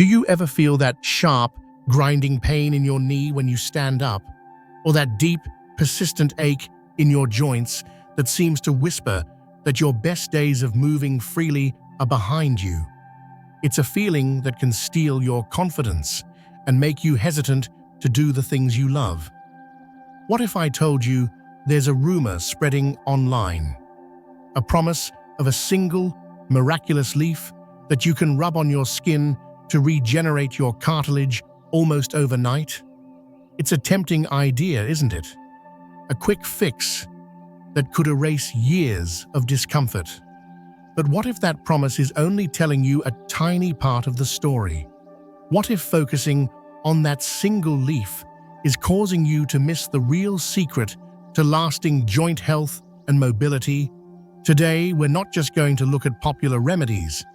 Do you ever feel that sharp, grinding pain in your knee when you stand up? Or that deep, persistent ache in your joints that seems to whisper that your best days of moving freely are behind you? It's a feeling that can steal your confidence and make you hesitant to do the things you love. What if I told you there's a rumor spreading online? A promise of a single, miraculous leaf that you can rub on your skin to regenerate your cartilage almost overnight? It's a tempting idea, isn't it? A quick fix that could erase years of discomfort. But what if that promise is only telling you a tiny part of the story? What if focusing on that single leaf is causing you to miss the real secret to lasting joint health and mobility? Today, we're not just going to look at popular remedies.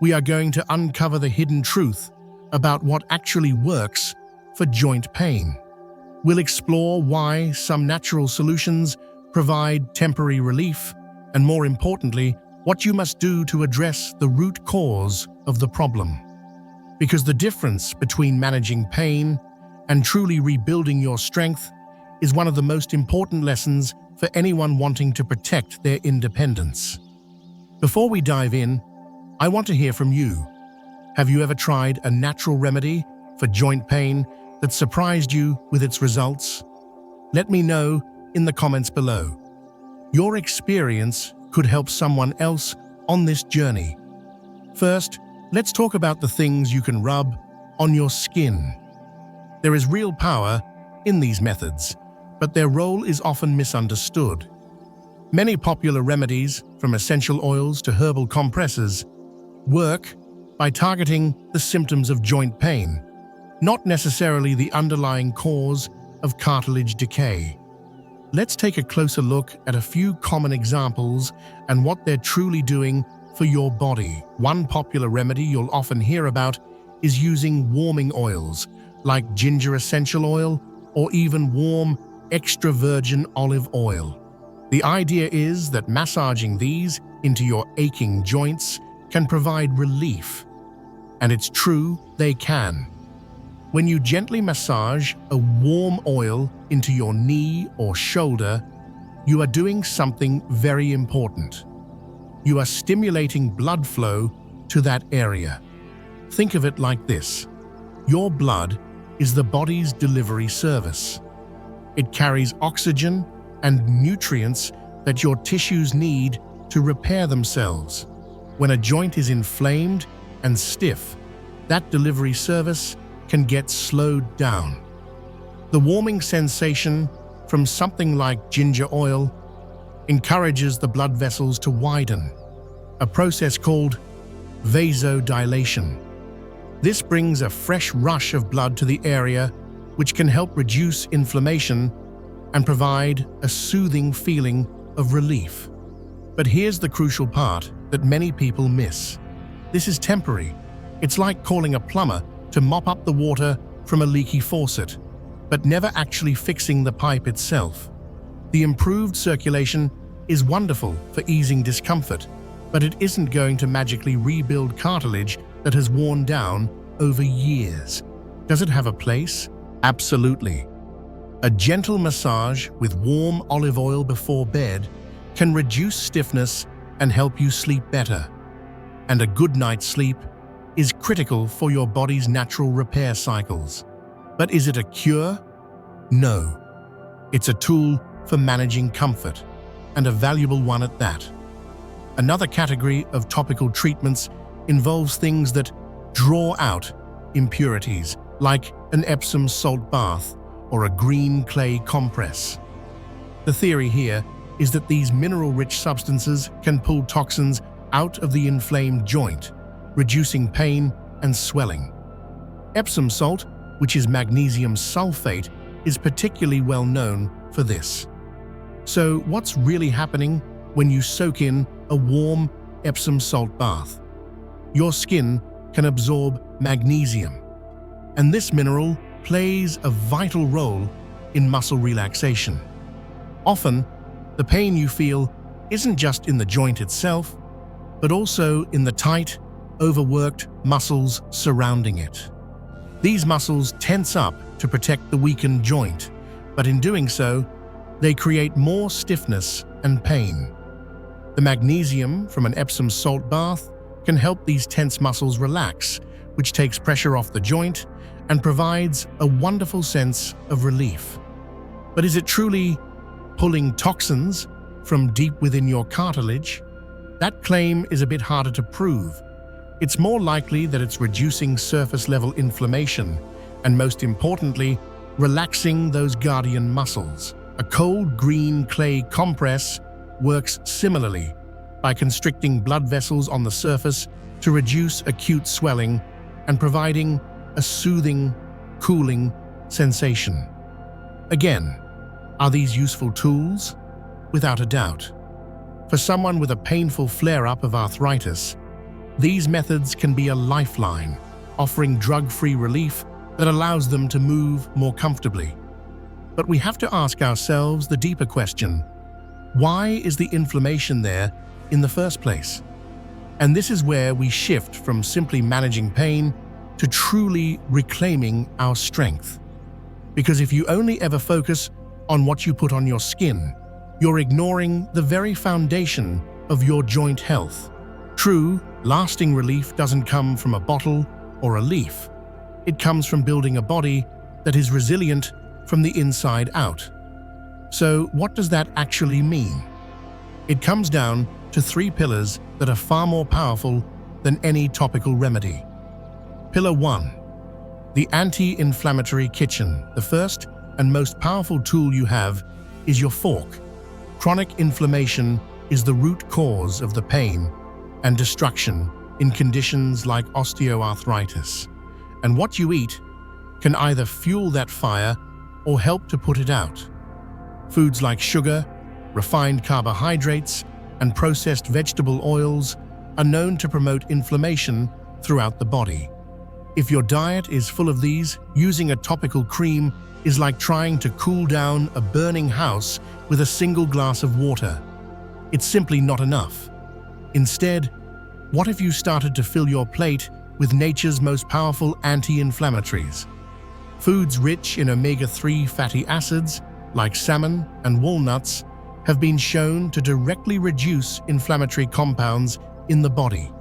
We are going to uncover the hidden truth about what actually works for joint pain. We'll explore why some natural solutions provide temporary relief, and more importantly, what you must do to address the root cause of the problem. Because the difference between managing pain and truly rebuilding your strength is one of the most important lessons for anyone wanting to protect their independence. Before we dive in, I want to hear from you. Have you ever tried a natural remedy for joint pain that surprised you with its results? Let me know in the comments below. Your experience could help someone else on this journey. First, let's talk about the things you can rub on your skin. There is real power in these methods, but their role is often misunderstood. Many popular remedies, from essential oils to herbal compresses, work by targeting the symptoms of joint pain, not necessarily the underlying cause of cartilage decay. Let's take a closer look at a few common examples and what they're truly doing for your body. One popular remedy you'll often hear about is using warming oils like ginger essential oil or even warm extra virgin olive oil. The idea is that massaging these into your aching joints can provide relief. And it's true, they can. When you gently massage a warm oil into your knee or shoulder, you are doing something very important. You are stimulating blood flow to that area. Think of it like this. Your blood is the body's delivery service. It carries oxygen and nutrients that your tissues need to repair themselves. When a joint is inflamed and stiff, that delivery service can get slowed down. The warming sensation from something like ginger oil encourages the blood vessels to widen, a process called vasodilation. This brings a fresh rush of blood to the area, which can help reduce inflammation and provide a soothing feeling of relief. But here's the crucial part that many people miss. This is temporary. It's like calling a plumber to mop up the water from a leaky faucet, but never actually fixing the pipe itself. The improved circulation is wonderful for easing discomfort, but it isn't going to magically rebuild cartilage that has worn down over years. Does it have a place? Absolutely. A gentle massage with warm olive oil before bed can reduce stiffness and help you sleep better. And a good night's sleep is critical for your body's natural repair cycles. But is it a cure? No. It's a tool for managing comfort, and a valuable one at that. Another category of topical treatments involves things that draw out impurities, like an Epsom salt bath or a green clay compress. The theory here is that these mineral-rich substances can pull toxins out of the inflamed joint, reducing pain and swelling. Epsom salt, which is magnesium sulfate, is particularly well known for this. So what's really happening when you soak in a warm Epsom salt bath? Your skin can absorb magnesium, and this mineral plays a vital role in muscle relaxation. Often, the pain you feel isn't just in the joint itself, but also in the tight, overworked muscles surrounding it. These muscles tense up to protect the weakened joint, but in doing so, they create more stiffness and pain. The magnesium from an Epsom salt bath can help these tense muscles relax, which takes pressure off the joint and provides a wonderful sense of relief. But is it truly pulling toxins from deep within your cartilage? That claim is a bit harder to prove. It's more likely that it's reducing surface-level inflammation and, most importantly, relaxing those guardian muscles. A cold green clay compress works similarly by constricting blood vessels on the surface to reduce acute swelling and providing a soothing, cooling sensation. Again, are these useful tools? Without a doubt. For someone with a painful flare-up of arthritis, these methods can be a lifeline, offering drug-free relief that allows them to move more comfortably. But we have to ask ourselves the deeper question: why is the inflammation there in the first place? And this is where we shift from simply managing pain to truly reclaiming our strength. Because if you only ever focus on what you put on your skin, you're ignoring the very foundation of your joint health. True, lasting relief doesn't come from a bottle or a leaf. It comes from building a body that is resilient from the inside out. So what does that actually mean? It comes down to 3 pillars that are far more powerful than any topical remedy. Pillar 1. The anti-inflammatory kitchen. The first and most powerful tool you have is your fork. Chronic inflammation is the root cause of the pain and destruction in conditions like osteoarthritis. And what you eat can either fuel that fire or help to put it out. Foods like sugar, refined carbohydrates, and processed vegetable oils are known to promote inflammation throughout the body. If your diet is full of these, using a topical cream is like trying to cool down a burning house with a single glass of water. It's simply not enough. Instead, what if you started to fill your plate with nature's most powerful anti-inflammatories? Foods rich in omega-3 fatty acids, like salmon and walnuts, have been shown to directly reduce inflammatory compounds in the body.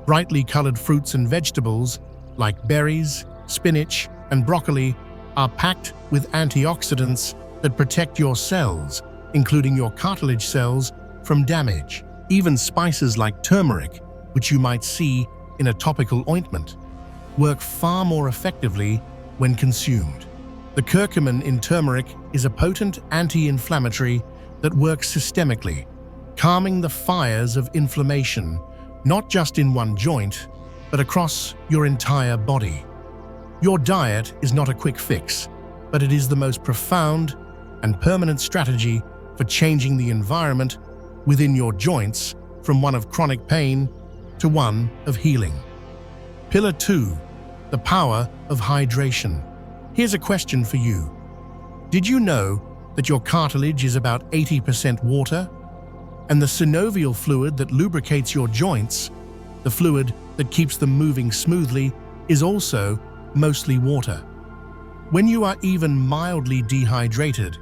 Brightly colored fruits and vegetables, like berries, spinach, and broccoli, are packed with antioxidants that protect your cells, including your cartilage cells, from damage. Even spices like turmeric, which you might see in a topical ointment, work far more effectively when consumed. The curcumin in turmeric is a potent anti-inflammatory that works systemically, calming the fires of inflammation, not just in one joint, but across your entire body. Your diet is not a quick fix, but it is the most profound and permanent strategy for changing the environment within your joints from one of chronic pain to one of healing. Pillar 2. The power of hydration. Here's a question for you. Did you know that your cartilage is about 80% water? And the synovial fluid that lubricates your joints, the fluid that keeps them moving smoothly, is also mostly water. When you are even mildly dehydrated,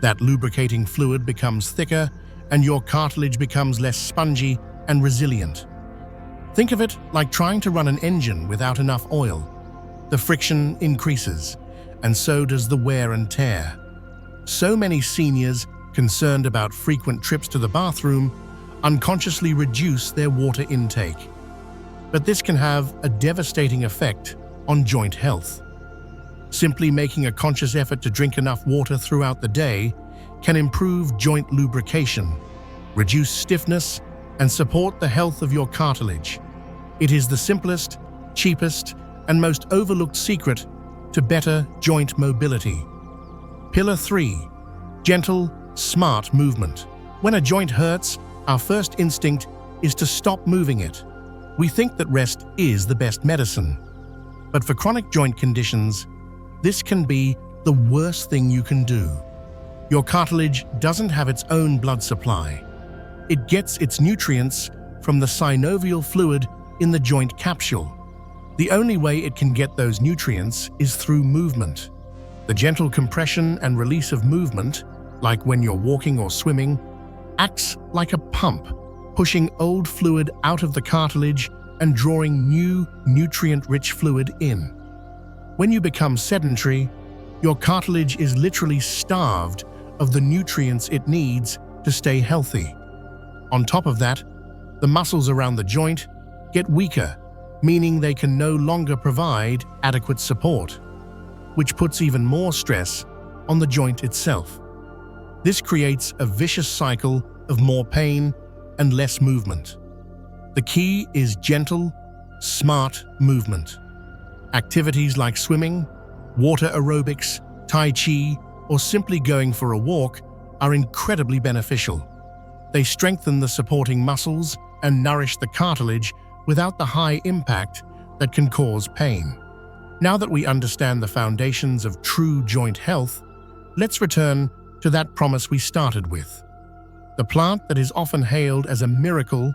that lubricating fluid becomes thicker and your cartilage becomes less spongy and resilient. Think of it like trying to run an engine without enough oil. The friction increases, and so does the wear and tear. So many seniors concerned about frequent trips to the bathroom unconsciously reduce their water intake. But this can have a devastating effect on joint health. Simply making a conscious effort to drink enough water throughout the day can improve joint lubrication, reduce stiffness, and support the health of your cartilage. It is the simplest, cheapest, and most overlooked secret to better joint mobility. Pillar 3. Gentle, smart movement. When a joint hurts, our first instinct is to stop moving it. We think that rest is the best medicine. But for chronic joint conditions, this can be the worst thing you can do. Your cartilage doesn't have its own blood supply. It gets its nutrients from the synovial fluid in the joint capsule. The only way it can get those nutrients is through movement. The gentle compression and release of movement, like when you're walking or swimming, acts like a pump, pushing old fluid out of the cartilage and drawing new, nutrient-rich fluid in. When you become sedentary, your cartilage is literally starved of the nutrients it needs to stay healthy. On top of that, the muscles around the joint get weaker, meaning they can no longer provide adequate support, which puts even more stress on the joint itself. This creates a vicious cycle of more pain and less movement. The key is gentle, smart movement. Activities like swimming, water aerobics, tai chi, or simply going for a walk are incredibly beneficial. They strengthen the supporting muscles and nourish the cartilage without the high impact that can cause pain. Now that we understand the foundations of true joint health, let's return to that promise we started with. The plant that is often hailed as a miracle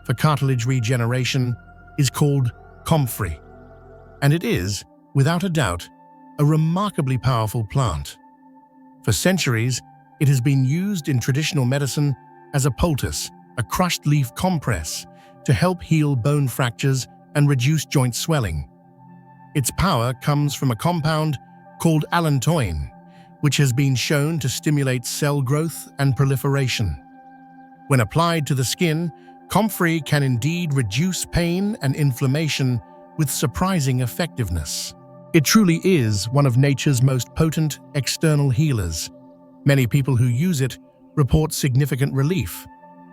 for cartilage regeneration is called comfrey, and it is, without a doubt, a remarkably powerful plant. For centuries, it has been used in traditional medicine as a poultice, a crushed leaf compress, to help heal bone fractures and reduce joint swelling. Its power comes from a compound called allantoin, which has been shown to stimulate cell growth and proliferation. When applied to the skin, comfrey can indeed reduce pain and inflammation with surprising effectiveness. It truly is one of nature's most potent external healers. Many people who use it report significant relief,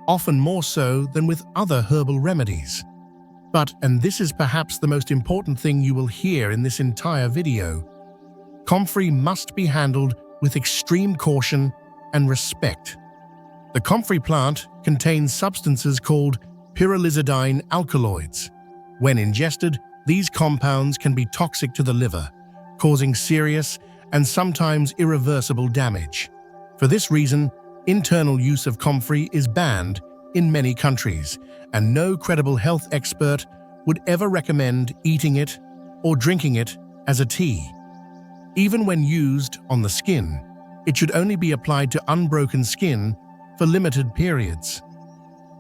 often more so than with other herbal remedies. But, and this is perhaps the most important thing you will hear in this entire video, comfrey must be handled with extreme caution and respect. The comfrey plant contains substances called pyrrolizidine alkaloids. When ingested, these compounds can be toxic to the liver, causing serious and sometimes irreversible damage. For this reason, internal use of comfrey is banned in many countries, and no credible health expert would ever recommend eating it or drinking it as a tea. Even when used on the skin, it should only be applied to unbroken skin for limited periods.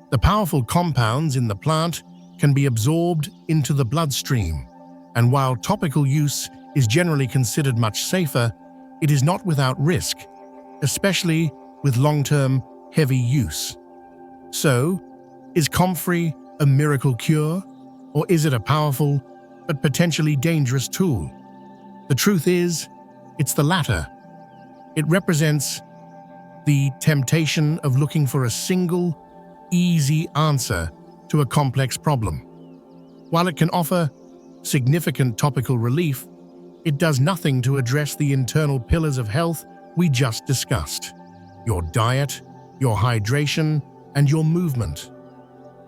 The powerful compounds in the plant can be absorbed into the bloodstream, and while topical use is generally considered much safer, it is not without risk, especially with long-term heavy use. So, is comfrey a miracle cure, or is it a powerful but potentially dangerous tool? The truth is, it's the latter. It represents the temptation of looking for a single, easy answer to a complex problem. While it can offer significant topical relief, it does nothing to address the internal pillars of health we just discussed: your diet, your hydration, and your movement.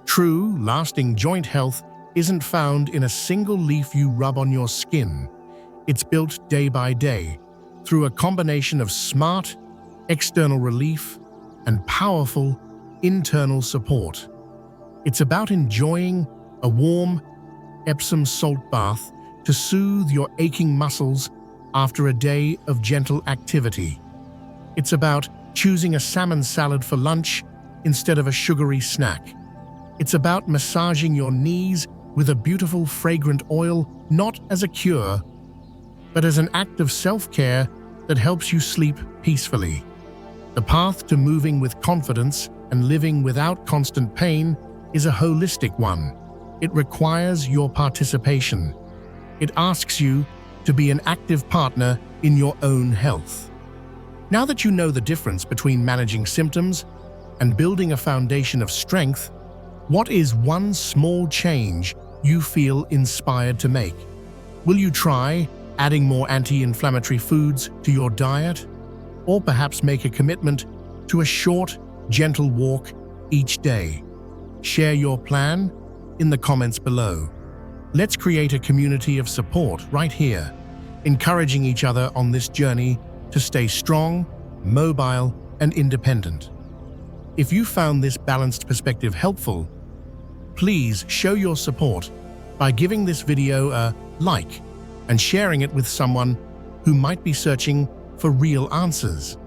True, lasting joint health isn't found in a single leaf you rub on your skin. It's built day by day through a combination of smart external relief and powerful internal support. It's about enjoying a warm Epsom salt bath to soothe your aching muscles after a day of gentle activity. It's about choosing a salmon salad for lunch instead of a sugary snack. It's about massaging your knees with a beautiful fragrant oil, not as a cure, but as an act of self-care that helps you sleep peacefully. The path to moving with confidence and living without constant pain is a holistic one. It requires your participation. It asks you to be an active partner in your own health. Now that you know the difference between managing symptoms and building a foundation of strength, what is one small change you feel inspired to make? Will you try adding more anti-inflammatory foods to your diet? Or perhaps make a commitment to a short, gentle walk each day? Share your plan in the comments below. Let's create a community of support right here, encouraging each other on this journey to stay strong, mobile, and independent. If you found this balanced perspective helpful, Please show your support by giving this video a like and sharing it with someone who might be searching for real answers.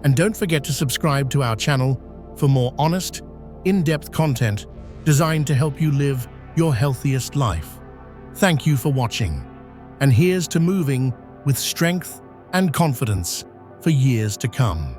And don't forget to subscribe to our channel for more honest, in-depth content designed to help you live your healthiest life. Thank you for watching, and here's to moving with strength and confidence for years to come.